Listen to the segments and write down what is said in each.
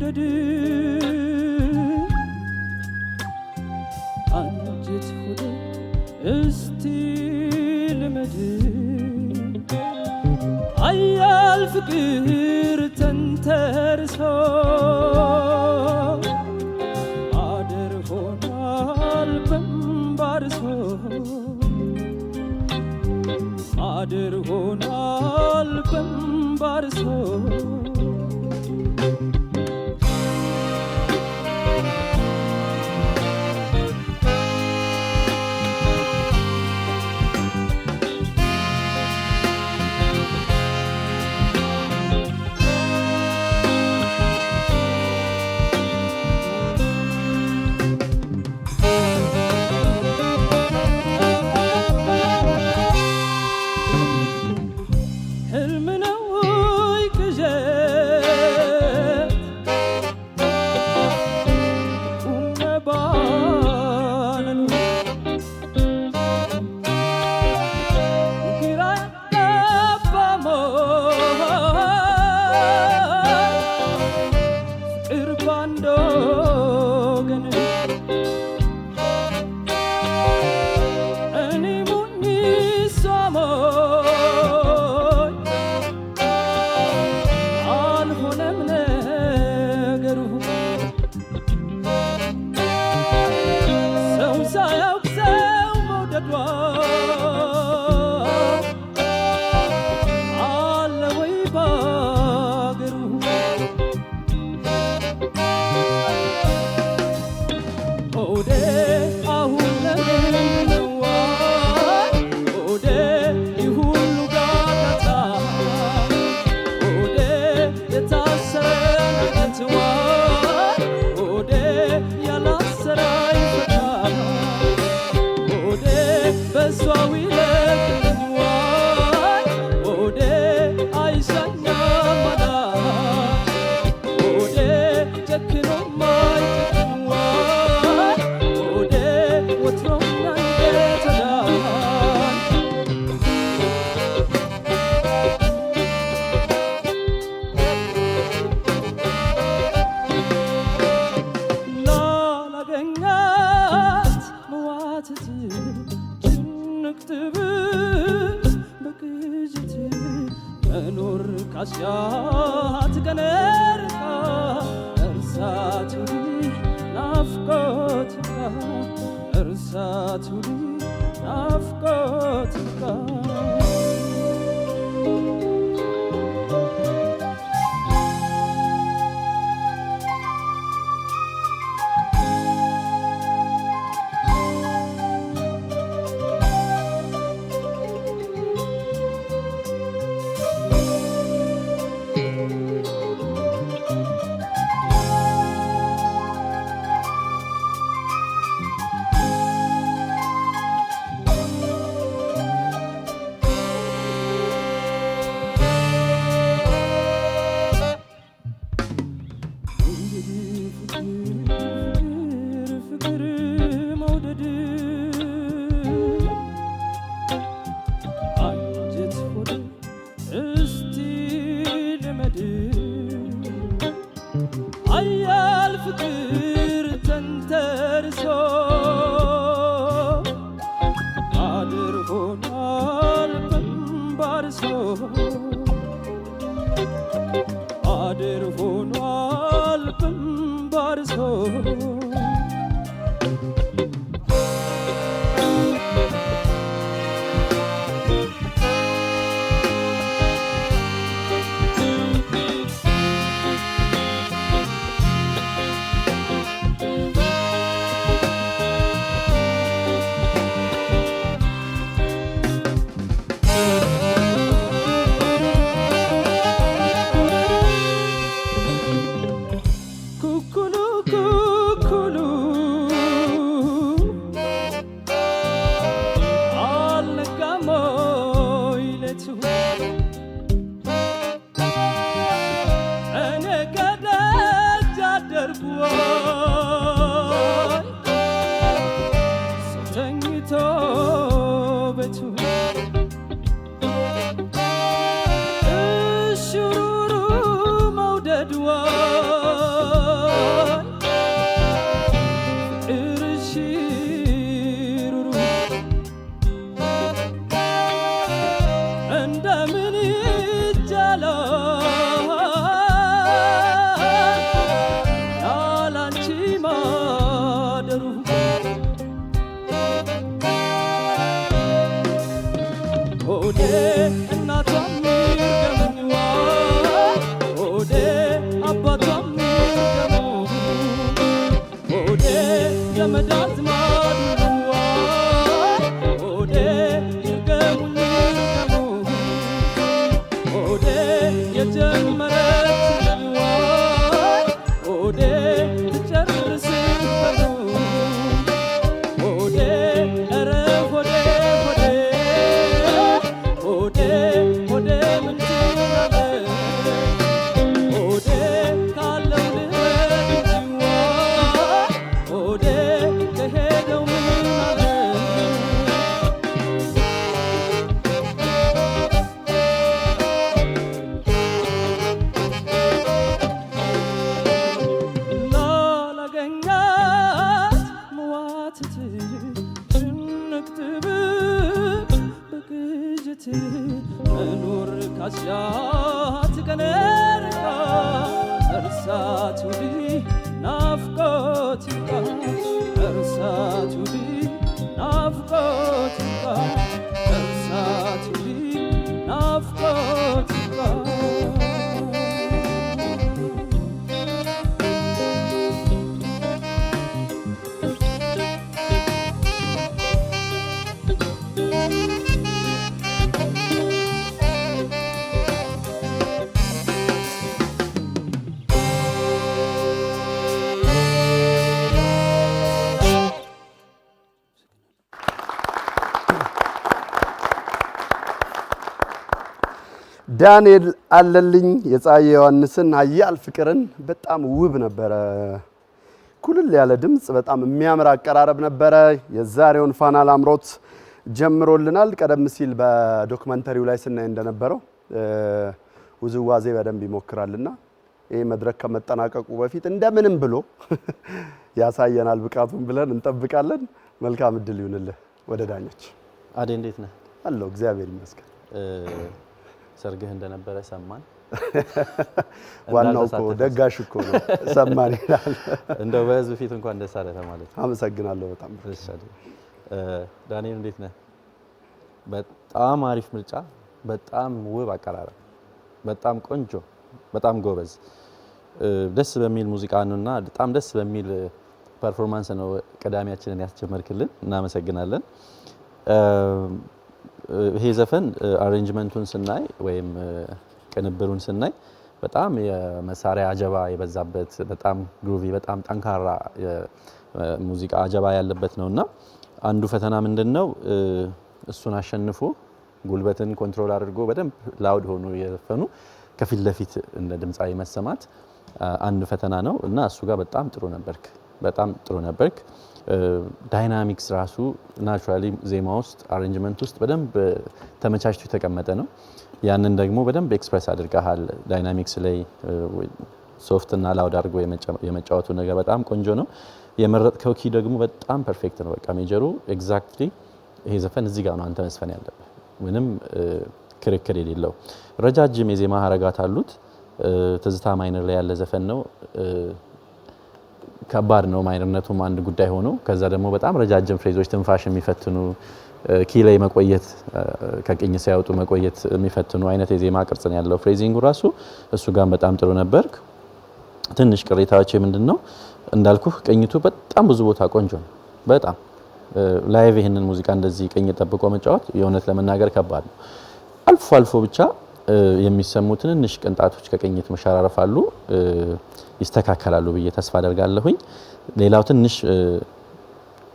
መውደድ አንጀት ሆዴ እስቲ ልመድ አያል ፍቅር ተንተርሶ አደር ሆኗል በንባርሶ አደር ሆኗል በንባርሶ ካስያት ገነርካ እርሳቱሊ ናፍቆትካ እርሳቱሊ ናፍቆትካ አያል ፍቅር ተንተርሶ አድር ሆኗል በንባርሶ አድር ሆኗል በንባርሶ Shuru mau dadwa የጀመረች ልዋ ሆዴ ትጨርስ በሉ ሆዴ ኧረ ሆዴ ሆዴ ሆዴ ሆዴ ምን ትላለች ሆዴ ካለው ልበልዋ ሆዴ ከሄደው ምን አለ ላላገኛት መዋትት ጭንቅትብ በቅጅት መኖር ካሻት ቀነርቃ እርሳት ውዲ ናፍቆት ይብቃ እርሳት ውዲ ናፍቆት ይብቃ እርሳት ውዲ ናፍቆት ይብቃ ዳንኤል አለልኝ የፀሐይ ዮሐንስን ኃያል ፍቅርን በጣም ውብ ነበረ። ኩልል ያለ ድምጽ በጣም የሚያምር አቀራረብ ነበረ። የዛሬውን ፋና ላምሮት ጀምሮልናል። ቀደም ሲል በዶክመንተሪው ላይ ስናይ እንደነበረው ውዝዋዜ በደንብ ይሞክራልና ይሄ መድረክ ከመጠናቀቁ በፊት እንደምንም ብሎ ያሳየናል ብቃቱን ብለን እንጠብቃለን። መልካም እድል ይሁንልህ። ወደ ዳኞች አዴ እንዴት ነህ? አለው እግዚአብሔር ይመስገን። ሰርግህ እንደነበረ ሰማን። ዋናው እኮ ደጋሽ እኮ ነው ሰማን ይላል። እንደው በህዝብ ፊት እንኳን ደስ አለህ ማለት ነው። አመሰግናለሁ በጣም ዳንኤል እንዴት ነህ? በጣም አሪፍ ምርጫ፣ በጣም ውብ አቀራረብ፣ በጣም ቆንጆ፣ በጣም ጎበዝ፣ ደስ በሚል ሙዚቃ ነውና በጣም ደስ በሚል ፐርፎርማንስ ነው ቅዳሜያችንን ያስጀመርክልን። እናመሰግናለን። ይሄ ዘፈን አሬንጅመንቱን ስናይ ወይም ቅንብሩን ስናይ በጣም የመሳሪያ አጀባ የበዛበት በጣም ግሩቪ በጣም ጠንካራ ሙዚቃ አጀባ ያለበት ነውና አንዱ ፈተና ምንድነው እሱን አሸንፎ ጉልበትን ኮንትሮል አድርጎ በደንብ ላውድ ሆኖ የዘፈኑ ከፊት ለፊት እንደ ድምጻዊ መሰማት አንድ ፈተና ነው እና እሱ ጋር በጣም ጥሩ ነበርክ። ዳይናሚክስ ራሱ ናቹራሊ ዜማ ውስጥ አሬንጅመንት ውስጥ በደንብ ተመቻችቶ የተቀመጠ ነው። ያንን ደግሞ በደንብ ኤክስፕረስ አድርገሃል። ዳይናሚክስ ላይ ሶፍት እና ላውድ አድርጎ የመጫወቱ ነገር በጣም ቆንጆ ነው። የመረጥከው ኪ ደግሞ በጣም ፐርፌክት ነው። በቃ ሜጀሩ ኤግዛክትሊ ይሄ ዘፈን እዚህ ጋር ነው አንተ መስፈን ያለበት፣ ምንም ክርክር የሌለው። ረጃጅም የዜማ ሀረጋት አሉት። ትዝታ ማይነር ላይ ያለ ዘፈን ነው። ከባድ ነው ማይነርነቱም አንድ ጉዳይ ሆኖ ከዛ ደግሞ በጣም ረጃጅም ፍሬዞች ትንፋሽ የሚፈትኑ ኪ ላይ መቆየት ከቅኝ ሳይወጡ መቆየት የሚፈትኑ አይነት የዜማ ቅርጽ ነው ያለው ፍሬዚንጉ ራሱ። እሱ ጋር በጣም ጥሩ ነበርክ። ትንሽ ቅሬታዎች ምንድነው እንዳልኩ ቅኝቱ በጣም ብዙ ቦታ ቆንጆ ነው። በጣም ላይቭ ይሄንን ሙዚቃ እንደዚህ ቅኝ ጠብቆ መጫወት የእውነት ለመናገር ከባድ ነው። አልፎ አልፎ ብቻ የሚሰሙ ትንንሽ ቅንጣቶች ከቅኝት መሸራረፍ አሉ፣ ይስተካከላሉ ብዬ ተስፋ አደርጋለሁኝ። ሌላው ትንሽ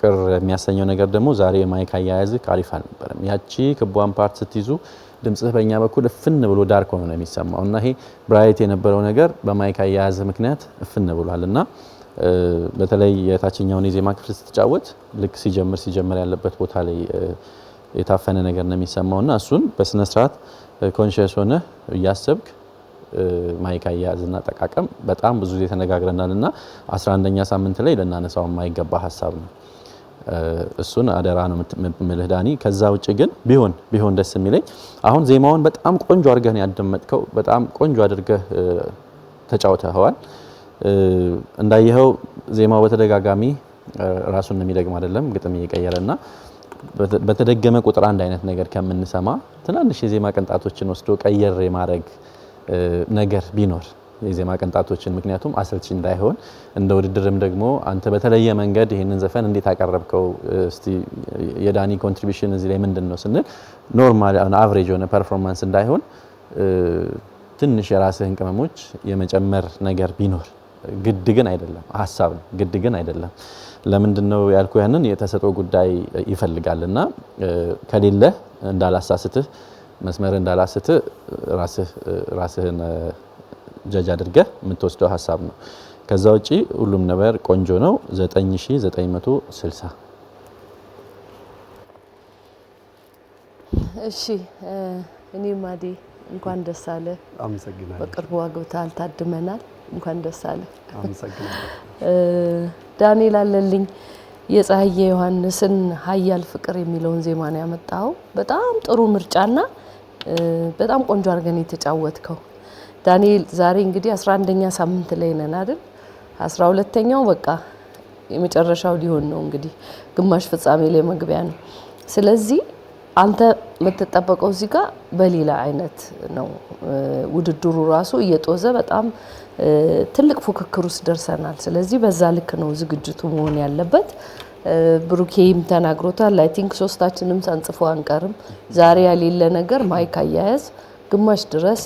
ቅር የሚያሰኘው ነገር ደግሞ ዛሬ ማይክ አያያዝ አሪፍ አልነበረም። ያቺ ክቧን ፓርት ስትይዙ ድምጽህ በእኛ በኩል እፍን ብሎ ዳርክ ሆኖ ነው የሚሰማው እና ይሄ ብራይት የነበረው ነገር በማይክ አያያዝ ምክንያት እፍን ብሏልና በተለይ የታችኛውን የዜማ ክፍል ስትጫወት ልክ ሲጀምር ያለበት ቦታ ላይ የታፈነ ነገር ነው የሚሰማውና እሱን በስነ ስርዓት ኮንሺየስ ሆነ እያሰብክ ማይክ አያያዝና ጠቃቀም በጣም ብዙ ጊዜ ተነጋግረናልና 11ኛ ሳምንት ላይ ለናነሳው የማይገባ ሐሳብ ነው። እሱን አደራ ነው የምልህ ዳኒ። ከዛ ውጪ ግን ቢሆን ደስ የሚለኝ አሁን ዜማውን በጣም ቆንጆ አድርገህ ነው ያደመጥከው። በጣም ቆንጆ አድርገህ ተጫውተኸዋል። እንዳየኸው ዜማው በተደጋጋሚ ራሱን የሚደግም አይደለም፣ ግጥም እየቀየረና በተደገመ ቁጥር አንድ አይነት ነገር ከምንሰማ ትናንሽ የዜማ ቅንጣቶችን ወስዶ ቀየር የማድረግ ነገር ቢኖር የዜማ ቅንጣቶችን፣ ምክንያቱም አሰልቺ እንዳይሆን እንደ ውድድርም ደግሞ አንተ በተለየ መንገድ ይሄንን ዘፈን እንዴት አቀረብከው፣ እስቲ የዳኒ ኮንትሪቢዩሽን እዚህ ላይ ምንድነው ስንል ኖርማል አቨሬጅ የሆነ ፐርፎርማንስ እንዳይሆን ትንሽ የራስህን ቅመሞች የመጨመር ነገር ቢኖር ግድ ግን አይደለም ሐሳብ ነው ግድ ግን አይደለም ለምንድነው ያልኩ ያንን የተሰጠው ጉዳይ ይፈልጋልና ከሌለ እንዳላሳስትህ መስመር እንዳላስትህ ራስህን ጀጅ አድርገህ የምትወስደው ሐሳብ ነው ከዛ ውጪ ሁሉም ነገር ቆንጆ ነው 9960 እሺ እኔ ማዲ እንኳን ደስ አለ አመሰግናለሁ በቅርቡ አግብተሃል ታድመናል እንኳን ደስ አለ አመሰግናለሁ ዳንኤል አለልኝ የፀሐዬ ዮሐንስን ሀያል ፍቅር የሚለውን ዜማ ነው ያመጣው በጣም ጥሩ ምርጫና በጣም ቆንጆ አርገን የተጫወትከው ዳንኤል ዛሬ እንግዲህ 11ኛ ሳምንት ላይ ነን አይደል 12ኛው በቃ የመጨረሻው ሊሆን ነው እንግዲህ ግማሽ ፍጻሜ ላይ መግቢያ ነው ስለዚህ አንተ የምትጠበቀው እዚህ ጋር በሌላ አይነት ነው ውድድሩ ራሱ እየጦዘ በጣም ትልቅ ፉክክር ውስጥ ደርሰናል ስለዚህ በዛ ልክ ነው ዝግጅቱ መሆን ያለበት ብሩኬም ተናግሮታል አይ ቲንክ ሶስታችንም ሳንጽፎ አንቀርም ዛሬ ያሌለ ነገር ማይክ አያያዝ ግማሽ ድረስ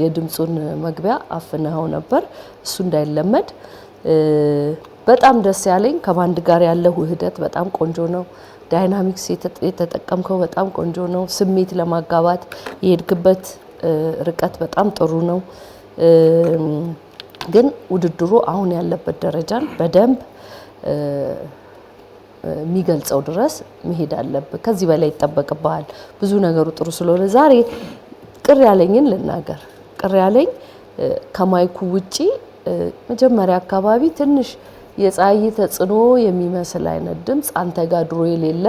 የድምጹን መግቢያ አፍነው ነበር እሱ እንዳይለመድ በጣም ደስ ያለኝ ከባንድ ጋር ያለው ውህደት በጣም ቆንጆ ነው ዳይናሚክስ የተጠቀምከው በጣም ቆንጆ ነው ስሜት ለማጋባት የሄድክበት ርቀት በጣም ጥሩ ነው ግን ውድድሩ አሁን ያለበት ደረጃን በደንብ የሚገልጸው ድረስ መሄድ አለበት ከዚህ በላይ ይጠበቅብሃል ብዙ ነገሩ ጥሩ ስለሆነ ዛሬ ቅር ያለኝን ልናገር ቅር ያለኝ ከማይኩ ውጪ መጀመሪያ አካባቢ ትንሽ የፀሐይ ተጽኖ የሚመስል አይነት ድምጽ አንተ ጋር ድሮ የሌለ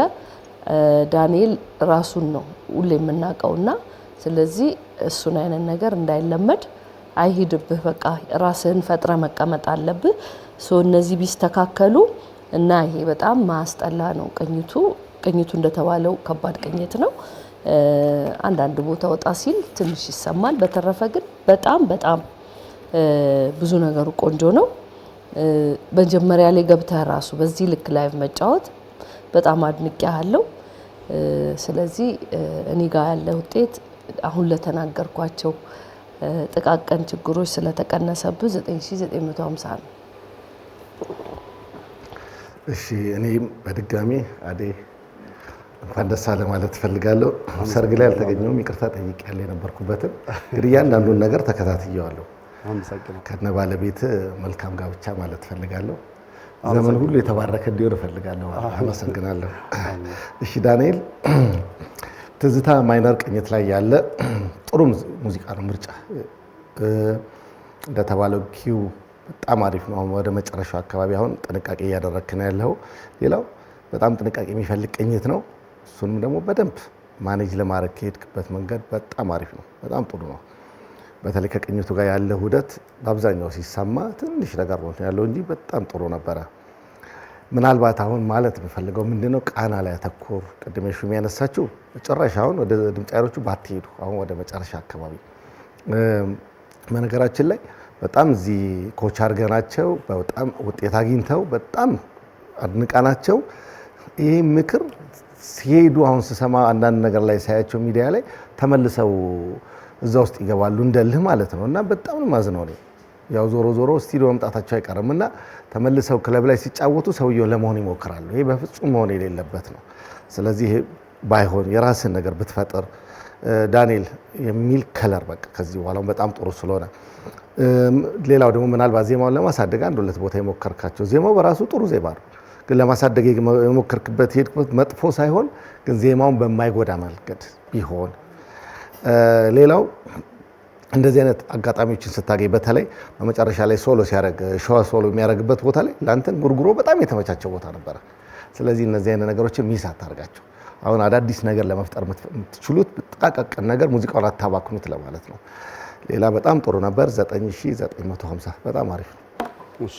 ዳንኤል ራሱን ነው ሁሌ የምናቀውና ስለዚህ እሱን አይነት ነገር እንዳይለመድ አይሂድብህ በቃ ራስህን ፈጥረ መቀመጥ አለብህ ሶ እነዚህ ቢስተካከሉ እና ይሄ በጣም ማስጠላ ነው ቅኝቱ እንደተባለው ከባድ ቅኝት ነው አንዳንድ ቦታ ወጣ ሲል ትንሽ ይሰማል በተረፈ ግን በጣም ብዙ ነገሩ ቆንጆ ነው በመጀመሪያ ላይ ገብተህ ራሱ በዚህ ልክ ላይቭ መጫወት በጣም አድንቄያለሁ ስለዚህ እኔ ጋር ያለ ውጤት አሁን ለተናገርኳቸው ጥቃቀን ችግሮች ስለተቀነሰብህ 9950 ነው እሺ እኔም በድጋሚ አዴ እንኳን ደስ አለ ማለት ፈልጋለሁ ሰርግ ላይ አልተገኘሁም ይቅርታ ጠይቄያለሁ የነበርኩበትን እንግዲህ ያንዳንዱን ነገር ተከታትየዋለሁ አመሰግናለሁ ከነ ባለቤት መልካም ጋብቻ ማለት ፈልጋለሁ ዘመን ሁሉ የተባረከ እንዲሆን ፈልጋለሁ አመሰግናለሁ እሺ ዳንኤል ትዝታ ማይነር ቅኝት ላይ ያለ ጥሩ ሙዚቃ ነው ምርጫ እንደተባለው ኪው በጣም አሪፍ ነው ወደ መጨረሻው አካባቢ አሁን ጥንቃቄ እያደረክ ነው ያለው ሌላው በጣም ጥንቃቄ የሚፈልግ ቅኝት ነው እሱንም ደግሞ በደንብ ማኔጅ ለማድረግ ከሄድክበት መንገድ በጣም አሪፍ ነው በጣም ጥሩ ነው በተለይ ከቅኝቱ ጋር ያለው ውህደት በአብዛኛው ሲሰማ ትንሽ ነገር ነው ያለው እንጂ በጣም ጥሩ ነበር ምናልባት አሁን ማለት የምፈልገው ምንድነው ቃና ላይ ተኮር ቅድም ሹም ያነሳችው ጭራሽ አሁን ወደ ድምጻዮቹ ባትሄዱ አሁን ወደ መጨረሻ አካባቢ መነገራችን ላይ በጣም እዚህ ኮች አድርገናቸው በጣም ውጤት አግኝተው በጣም አድንቃናቸው ይሄ ምክር ሲሄዱ አሁን ስሰማ አንዳንድ ነገር ላይ ሳያቸው ሚዲያ ላይ ተመልሰው እዛ ውስጥ ይገባሉ እንደልህ ማለት ነውና በጣም ማዝነው ነው ያው ዞሮ ስቱዲዮ መምጣታቸው አይቀርምና ተመልሰው ክለብ ላይ ሲጫወቱ ሰውየው ለመሆን ይሞክራሉ ይሄ በፍጹም መሆን የሌለበት ነው ስለዚህ ባይሆን የራስን ነገር ብትፈጥር ዳንኤል የሚል ከለር በቃ ከዚህ በኋላ በጣም ጥሩ ስለሆነ ሌላው ደግሞ ምናልባት ዜማውን ለማሳደግ አንድ ሁለት ቦታ የሞከርካቸው ዜማው በራሱ ጥሩ ዜማ ነው ግን ለማሳደግ የሞከርክበት ሄድክበት መጥፎ ሳይሆን ግን ዜማውን በማይጎዳ መንገድ ቢሆን ሌላው እንደዚህ አይነት አጋጣሚዎችን ስታገኝ በተለይ በመጨረሻ ላይ ሶሎ ሲያደርግ ሾዋ ሶሎ የሚያደርግበት ቦታ ላይ ላንተን ጉርጉሮ በጣም የተመቻቸው ቦታ ነበር ስለዚህ እነዚህ አይነት ነገሮችን ሚስ አታርጋቸው አሁን አዳዲስ ነገር ለመፍጠር የምትችሉት ጥቃቅን ነገር ሙዚቃውን አታባክኑት ለማለት ነው ሌላ በጣም ጥሩ ነበር 9950 በጣም አሪፍ ነው እሺ